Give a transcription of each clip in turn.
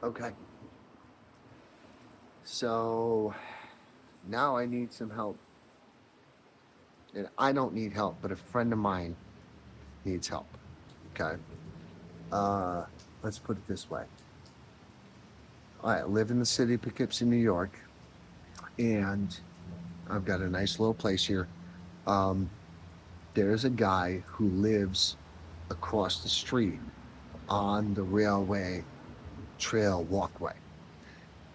Okay. So now I need some help. And I don't need help, but a friend of mine needs help. Okay. Uh, let's put it this way. I live in the city of Poughkeepsie, New York, and I've got a nice little place here. Um, there's a guy who lives across the street on the railway trail walkway.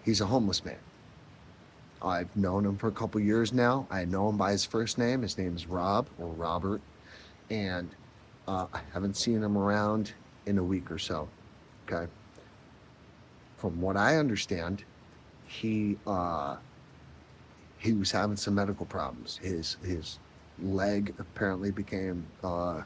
He's a homeless man. I've known him for a couple years now. I know him by his first name. His name is Rob or Robert, and I haven't seen him around in a week or so. Okay. From what I understand, he uh, he was having some medical problems. His leg apparently became uh,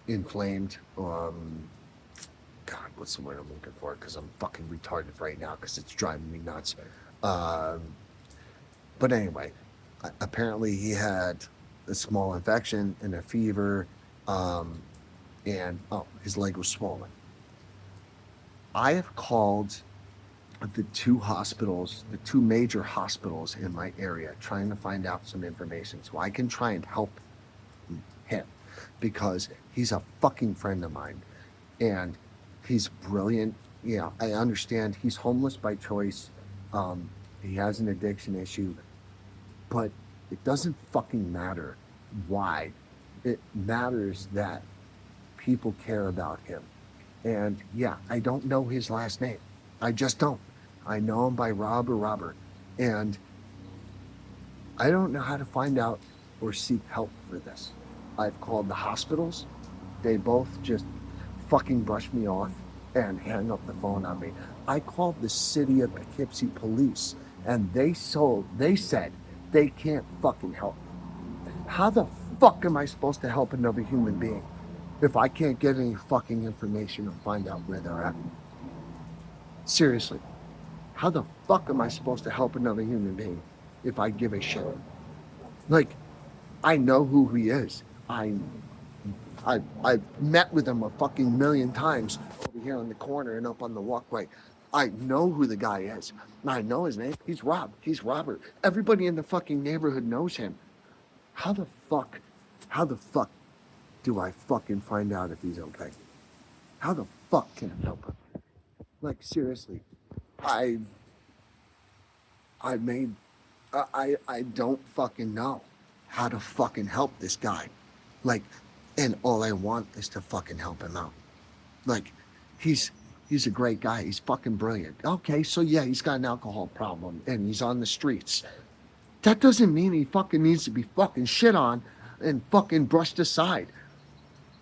inflamed. God, what's the word I'm looking for? Because I'm fucking retarded right now because it's driving me nuts. Um, but anyway, apparently he had a small infection and a fever, um, and his leg was swollen. I have called the two hospitals, the two major hospitals in my area, trying to find out some information so I can try and help him because he's a fucking friend of mine and he's brilliant. Yeah, I understand he's homeless by choice. Um, he has an addiction issue, but it doesn't fucking matter why. It matters that people care about him. And yeah, I don't know his last name. I just don't. I know him by Rob or Robert. And I don't know how to find out or seek help for this. I've called the hospitals. They both just fucking brush me off and hang up the phone on me. I called the city of Poughkeepsie police and they said they can't fucking help. How the fuck am I supposed to help another human being if I can't get any fucking information or find out where they're at? Seriously, how the fuck am I supposed to help another human being if I give a shit? Like, I know who he is. I've met with him a fucking million times over here on the corner and up on the walkway. I know who the guy is. I know his name. He's Rob. He's Robert. Everybody in the fucking neighborhood knows him. How the fuck, how the fuck do I fucking find out if he's okay? How the fuck can I help him? Like seriously, I I made I don't fucking know how to fucking help this guy. Like, and all I want is to fucking help him out. Like, he's he's a great guy. He's fucking brilliant. Okay, so yeah, he's got an alcohol problem and he's on the streets. That doesn't mean he fucking needs to be fucking shit on and fucking brushed aside.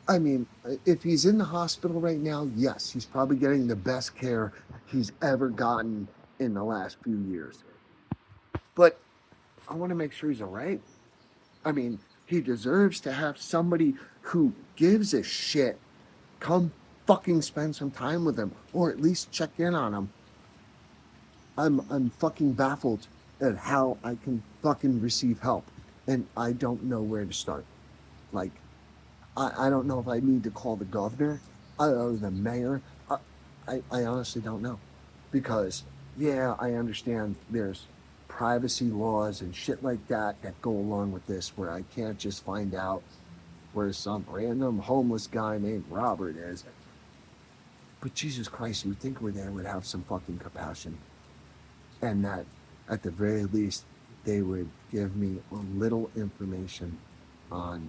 I mean, if he's in the hospital right now, yes, he's probably getting the best care he's ever gotten in the last few years. But I want to make sure he's all right. I mean, he deserves to have somebody who gives a shit come fucking spend some time with him or at least check in on him. I'm fucking baffled at how I can fucking receive help and I don't know where to start. Like, I don't know if I need to call the governor or the mayor. I honestly don't know. Because, yeah, I understand there's privacy laws and shit like that go along with this where I can't just find out where some random homeless guy named Robert is. But Jesus Christ, you'd think where they would have some fucking compassion. And that at the very least, they would give me a little information on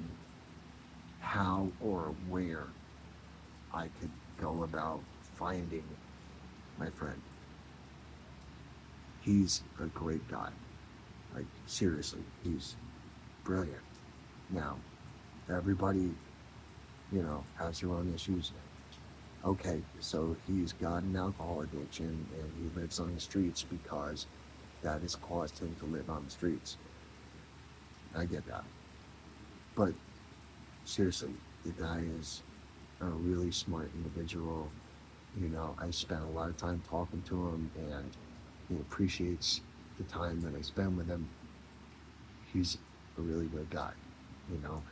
how or where I could go about finding my friend. He's a great guy. Like, seriously, he's brilliant. Now, everybody, has their own issues. Okay, so he's got an alcohol addiction and he lives on the streets because that has caused him to live on the streets. I get that. But seriously, the guy is a really smart individual. I spent a lot of time talking to him and he appreciates the time that I spend with him. He's a really good guy. you know.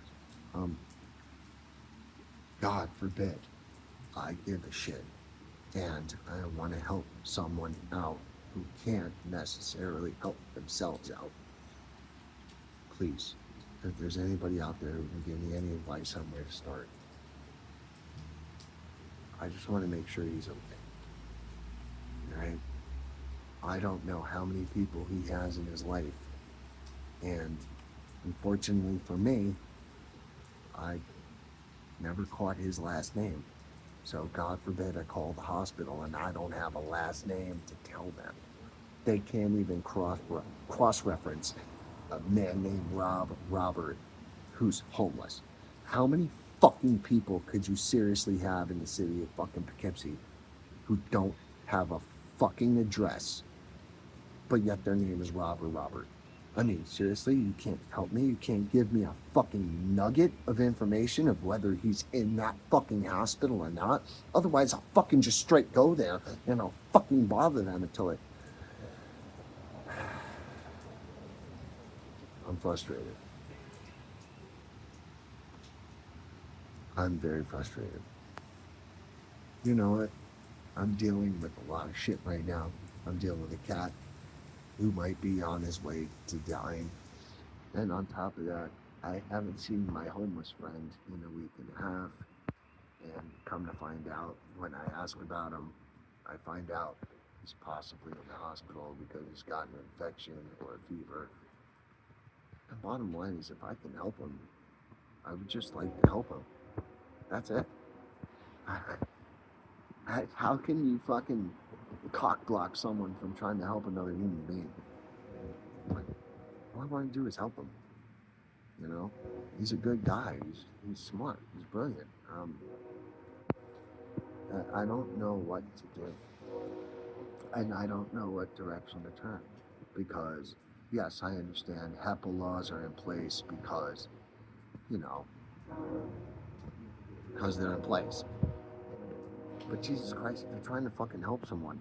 Um, God forbid I give a shit. And I want to help someone out who can't necessarily help themselves out. Please, if there's anybody out there who can give me any advice on where to start, I just want to make sure he's okay. Right? I don't know how many people he has in his life. And unfortunately for me, I never caught his last name. So God forbid I call the hospital and I don't have a last name to tell them. They can't even cross reference a man named Robert who's homeless. How many fucking people could you seriously have in the city of fucking Poughkeepsie who don't have a fucking address, but yet their name is Robert? I mean, seriously, you can't help me? You can't give me a fucking nugget of information of whether he's in that fucking hospital or not? Otherwise, I'll fucking just straight go there and I'll fucking bother them until it. I'm frustrated. I'm very frustrated. You know what? I'm dealing with a lot of shit right now. I'm dealing with a cat who might be on his way to dying. And on top of that, I haven't seen my homeless friend in a week and a half. And come to find out, when I ask about him, I find out he's possibly in the hospital because he's got an infection or a fever. The bottom line is, if I can help him, I would just like to help him. That's it. How can you fucking cock block someone from trying to help another human being? Like, all I want to do is help him. You know, he's a good guy. He's smart. He's brilliant. I don't know what to do, and I don't know what direction to turn, because yes, I understand HEPA laws are in place because, you know, because they're in place. But Jesus Christ, if you're trying to fucking help someone,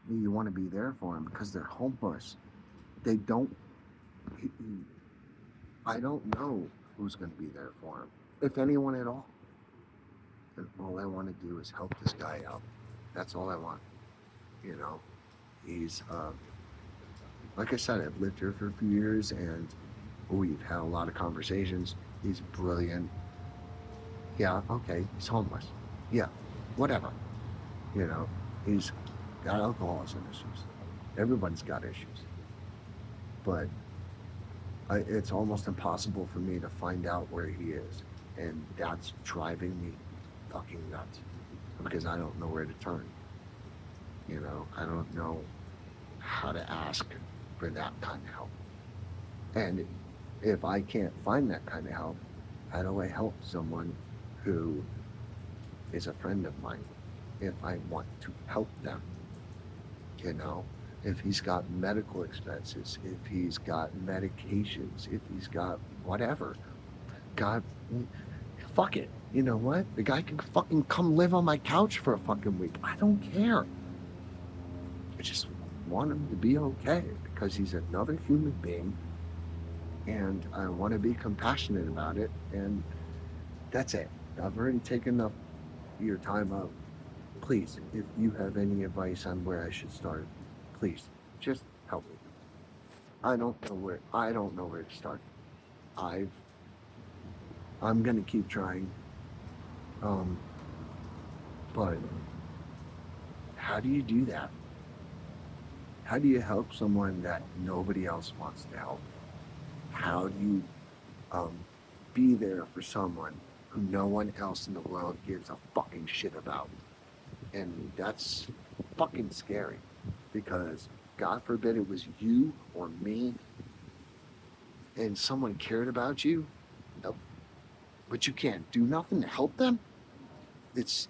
you want to be there for them because they're homeless. They don't. I don't know who's going to be there for him, if anyone at all. And all I want to do is help this guy out. That's all I want. You know, he's, like I said, I've lived here for a few years and we've had a lot of conversations. He's brilliant. Yeah, okay, he's homeless. Yeah, whatever. You know, he's got alcoholism issues. Everybody's got issues. But it's almost impossible for me to find out where he is. And that's driving me fucking nuts because I don't know where to turn. You know, I don't know how to ask for that kind of help. And if I can't find that kind of help, how do I help someone who is a friend of mine if I want to help them? You know, if he's got medical expenses, if he's got medications, if he's got whatever. God, fuck it. You know what? The guy can fucking come live on my couch for a fucking week. I don't care. I just want him to be okay because he's another human being and I want to be compassionate about it. And that's it. I've already taken up your time up. Please, if you have any advice on where I should start, please just help me. I don't know where to start. I've I'm gonna keep trying. Um, but how do you do that? How do you help someone that nobody else wants to help? How do you um, be there for someone who no one else in the world gives a fucking shit about? And that's fucking scary because God forbid it was you or me and someone cared about you, but you can't do nothing to help them. It's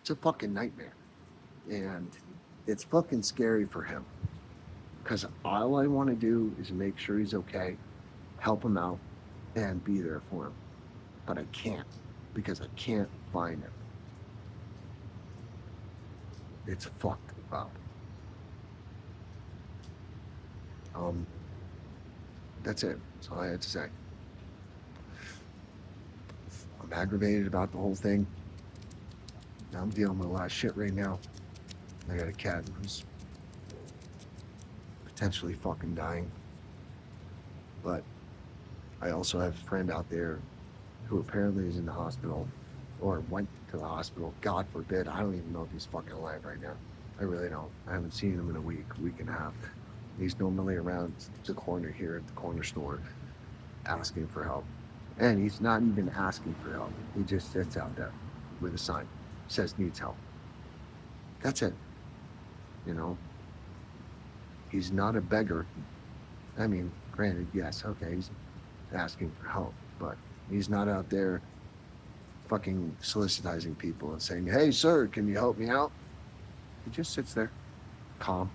a fucking nightmare, and it's fucking scary for him because all I want to do is make sure he's okay, help him out, and be there for him. But I can't because I can't find him. It's fucked up. Um, that's it. That's all I had to say. I'm aggravated about the whole thing. Now I'm dealing with a lot of shit right now. I got a cat who's potentially fucking dying. But I also have a friend out there who apparently is in the hospital or went to the hospital. God forbid. I don't even know if he's fucking alive right now. I really don't. I haven't seen him in a week and a half. He's normally around the corner here at the corner store asking for help. And he's not even asking for help. He just sits out there with a sign, says needs help. That's it. You know, he's not a beggar. I mean, granted, yes, okay, he's asking for help, but he's not out there fucking soliciting people and saying, hey, sir, can you help me out? He just sits there, calm,